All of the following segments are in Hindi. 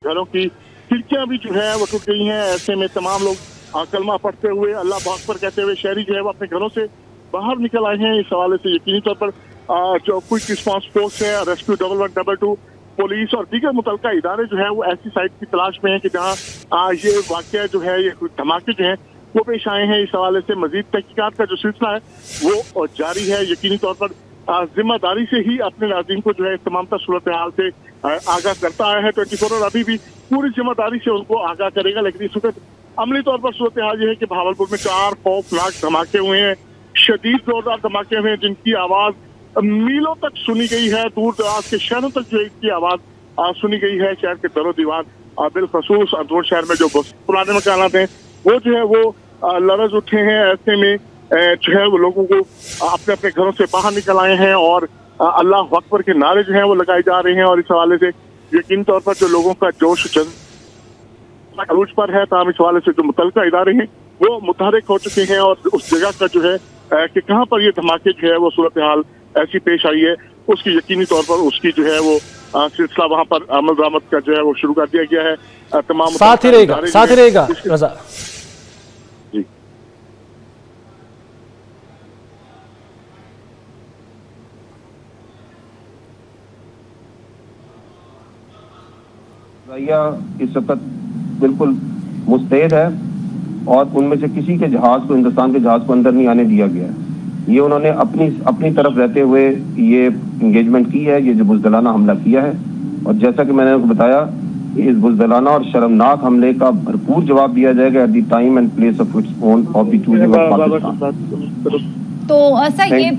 घरों की खिड़कियां भी जो है वो टूट गई हैं। ऐसे में तमाम लोग कलमा पढ़ते हुए अल्लाह अकबर कहते हुए शहरी जो है वो अपने घरों से बाहर निकल आए हैं। इस हवाले से यकीनी तौर पर जो क्विक रिस्पांस फोर्स है, रेस्क्यू 1112, पुलिस और दीगर मुतल्लिका इदारे जो है वो ऐसी साइट की तलाश में है कि जहाँ ये वाकया जो है, ये धमाके जो हैं वो पेश आए हैं। इस हवाले से मजीद तहकीकात का जो सिलसिला है वो जारी है। यकीनी तौर पर जिम्मेदारी से ही अपने नाज़रीन को जो है तमाम सूरत हाल से आगाह करता आया है 24 और अभी भी पूरी जिम्मेदारी से उनको आगाह करेगा। लेकिन इस वक्त अमली तौर पर सूरत हाल ये है कि भावलपुर में 4 खौफनाक धमाके हुए हैं, शदीद जोरदार धमाके हुए हैं जिनकी आवाज मीलों तक सुनी गई है। दूर दराज के शहरों तक जो इसकी आवाज सुनी गई है। शहर के दरो दीवार बिलखसूस अंदर शहर में जो पुराने मकानात हैं वो जो है वो लरज उठे हैं। ऐसे में जो है वो लोगों को अपने अपने घरों से बाहर निकल आए हैं और अल्लाह अकबर के नारे जो हैं वो लगाए जा रहे हैं। और इस हवाले से यकीन तौर पर जो लोगों का जोश अरूज पर है, ताम इस हवाले से जो मुतल्लिका इदारे हैं वो मुतहरिक हो चुके हैं और उस जगह का जो है कि कहाँ पर ये धमाके जो है वो सूरत हाल ऐसी पेश आई है उसकी यकीनी तौर पर उसकी जो है वो सिलसिला वहाँ पर अमल दरामद का जो है वो शुरू कर दिया गया है। तमाम साथ ही रहेगा रजा। जी इस वक्त बिल्कुल मुस्तैद है और उनमें से किसी के जहाज को, हिंदुस्तान के जहाज को अंदर नहीं आने दिया गया है। ये उन्होंने अपनी तरफ रहते हुए ये इंगेजमेंट की है, ये जो बुज़दिलाना हमला किया है। और जैसा कि मैंने आपको बताया, इस बुज़दिलाना और शर्मनाक हमले का भरपूर जवाब दिया जाएगा at the time and place of its own of the choosing of Pakistan. तो सर ये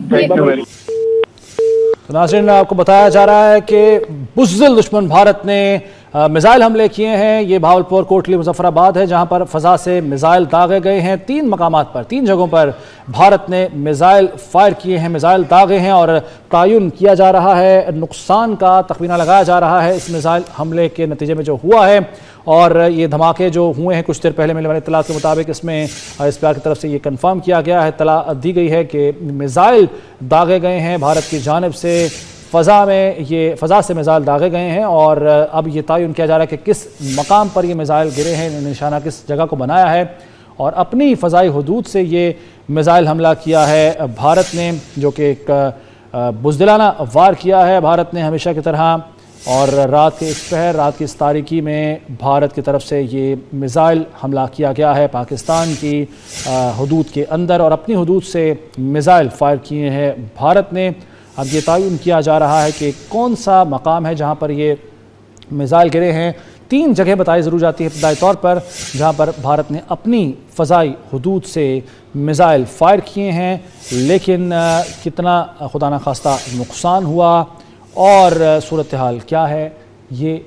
नाज़रीन, आपको बताया जा रहा है कि बुज़दिल दुश्मन भारत ने मिसाइल हमले किए हैं। ये भावलपुर, कोटली, मुजफ्फराबाद है जहां पर फ़ज़ा से मिसाइल दागे गए हैं। 3 मकामात पर, 3 जगहों पर भारत ने मिसाइल फायर किए हैं, मिसाइल दागे हैं और तयन किया जा रहा है, नुकसान का तखमीना लगाया जा रहा है इस मिसाइल हमले के नतीजे में जो हुआ है। और ये धमाके जो हुए हैं कुछ देर पहले मिलने वाली इत्तला के मुताबिक इसमें SPR की तरफ से ये कन्फर्म किया गया है, इत्तला दी गई है कि मिसाइल दागे गए हैं भारत की जानिब से। फ़ज़ा से मिसाइल दागे गए हैं और अब ये तयन किया जा रहा है कि किस मकाम पर ये मिसाइल गिरे हैं, निशाना किस जगह को बनाया है। और अपनी फ़ज़ाई हुदूद से ये मिसाइल हमला किया है भारत ने, जो कि एक बुज़दिलाना वार किया है भारत ने हमेशा की तरह। और रात के इस पहर, रात की इस तारीकी में भारत की तरफ से ये मिसाइल हमला किया गया है पाकिस्तान की हुदूद के अंदर और अपनी हुदूद से मिसाइल फायर किए हैं भारत ने। अब ये तयन किया जा रहा है कि कौन सा मकाम है जहाँ पर ये मिसाइल गिरे हैं। 3 जगह बताई ज़रूर जाती है इब्तदाई तौर पर जहाँ पर भारत ने अपनी फ़ज़ाई हुदूद से मिसाइल फायर किए हैं। लेकिन कितना खुदा न खास्ता नुकसान हुआ और सूरत हाल क्या है ये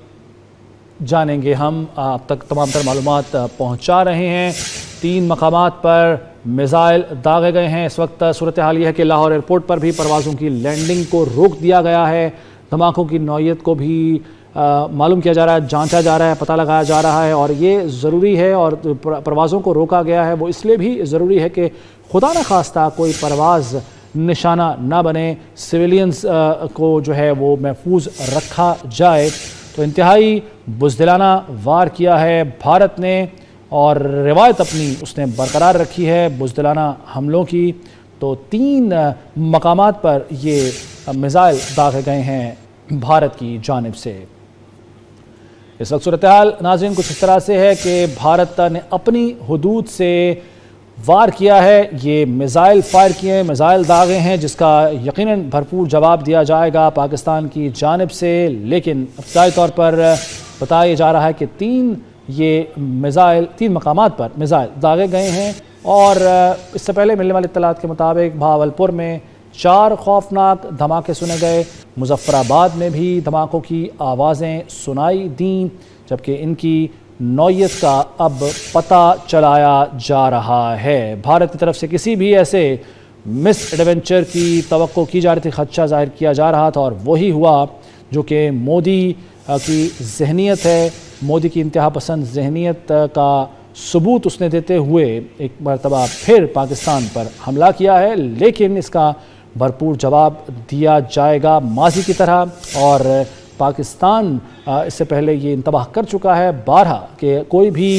जानेंगे हम। अब तक तमाम तर मालूमात पहुँचा रहे हैं। 3 मकामात पर मिसाइल दागे गए हैं। इस वक्त सूरत हाल यह है कि लाहौर एयरपोर्ट पर भी परवाज़ों की लैंडिंग को रोक दिया गया है। धमाकों की नौयत को भी मालूम किया जा रहा है, जांचा जा रहा है, पता लगाया जा रहा है और ये ज़रूरी है। और परवाज़ों को रोका गया है वो इसलिए भी ज़रूरी है कि खुदा न खास्ता कोई परवाज़ निशाना ना बने, सिविलियंस को जो है वो महफूज रखा जाए। तो इंतहाई बुज़दिलाना वार किया है भारत ने और रिवायत अपनी उसने बरकरार रखी है बुज़दिलाना हमलों की। तो 3 मकामात पर ये मिसाइल दागे गए हैं भारत की जानिब से। इस वक्त सूरत हाल नाज़रीन कुछ इस तरह से है कि भारत ने अपनी हुदूद से वार किया है, ये मिसाइल फायर किए हैं, मिसाइल दागे हैं जिसका यकीनन भरपूर जवाब दिया जाएगा पाकिस्तान की जानिब से। लेकिन इब्तदाई तौर पर बताया जा रहा है कि 3 मकामात पर मिसाइल दागे गए हैं। और इससे पहले मिलने वाली इत्तलात के मुताबिक भावलपुर में 4 खौफनाक धमाके सुने गए, मुजफ्फराबाद में भी धमाकों की आवाज़ें सुनाई दी, जबकि इनकी नौयत का अब पता चलाया जा रहा है। भारत की तरफ से किसी भी ऐसे मिस एडवेंचर की तवक्को की जा रही थी, खदशा जाहिर किया जा रहा था और वही हुआ जो कि मोदी की जहनीत है, मोदी की इंतहा पसंद जहनीत का सबूत उसने देते हुए एक मरतबा फिर पाकिस्तान पर हमला किया है। लेकिन इसका भरपूर जवाब दिया जाएगा माजी की तरह और पाकिस्तान इससे पहले ये इंतबाह कर चुका है 12 कि कोई भी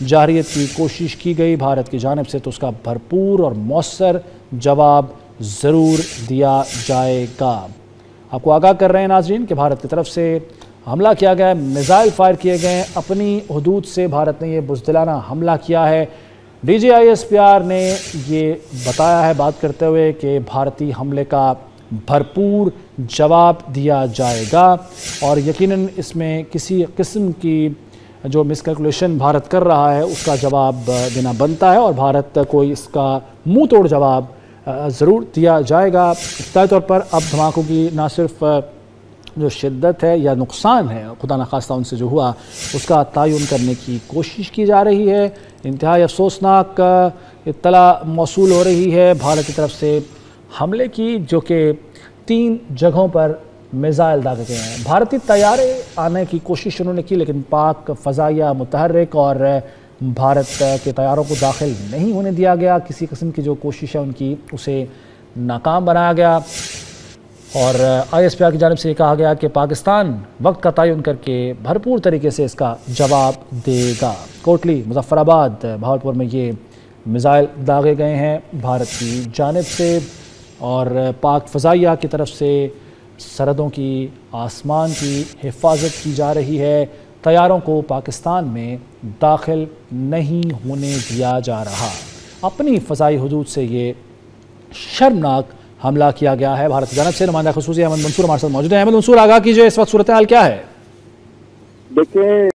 जारियत की कोशिश की गई भारत की जानिब से तो उसका भरपूर और मौसर जवाब ज़रूर दिया जाएगा। आपको आगाह कर रहे हैं नाज़रीन कि भारत की तरफ से हमला किया गया है, मिसाइल फायर किए गए हैं, अपनी हदूद से भारत ने ये बुज़दिलाना हमला किया है। DGISPR ने ये बताया है बात करते हुए कि भारतीय हमले का भरपूर जवाब दिया जाएगा और यकीनन इसमें किसी किस्म की जो मिसकैलकुलेशन भारत कर रहा है उसका जवाब देना बनता है और भारत को इसका मुंह तोड़ जवाब ज़रूर दिया जाएगा। तय तौर पर अब धमाकों की ना सिर्फ जो शिद्दत है या नुकसान है खुदा न खास्ता उनसे जो हुआ उसका तयन करने की कोशिश की जा रही है। इंतहाई अफसोसनाक इत्तला मौसूल हो रही है भारत की तरफ से हमले की जो कि 3 जगहों पर मिसाइल दागे गए हैं। भारतीय तैयारे आने की कोशिश उन्होंने की लेकिन पाक फ़ज़ाइया मुतहर्रिक और भारत के तैयारों को दाखिल नहीं होने दिया गया। किसी किस्म की जो कोशिश है उनकी उसे नाकाम बनाया गया और ISPR की जानिब से कहा गया कि पाकिस्तान वक्त का तयन करके भरपूर तरीके से इसका जवाब देगा। कोटली, मुज़फ़्फ़राबाद, भावलपुर में ये मिसाइल दागे गए हैं भारत की जानिब से और पाक फ़ज़ाइया की तरफ से सरहदों की आसमान की हिफाजत की जा रही है। तैयारों को पाकिस्तान में दाखिल नहीं होने दिया जा रहा। अपनी फ़ज़ाई हदूद से ये शर्मनाक हमला किया गया है भारत की जानिब से। नुमाइंदा ख़ुसूसी अहमद मंसूर हमारे साथ मौजूद हैं। अहमद मंसूर, आगाह कीजिए इस वक्त सूरत हाल क्या है? देखिए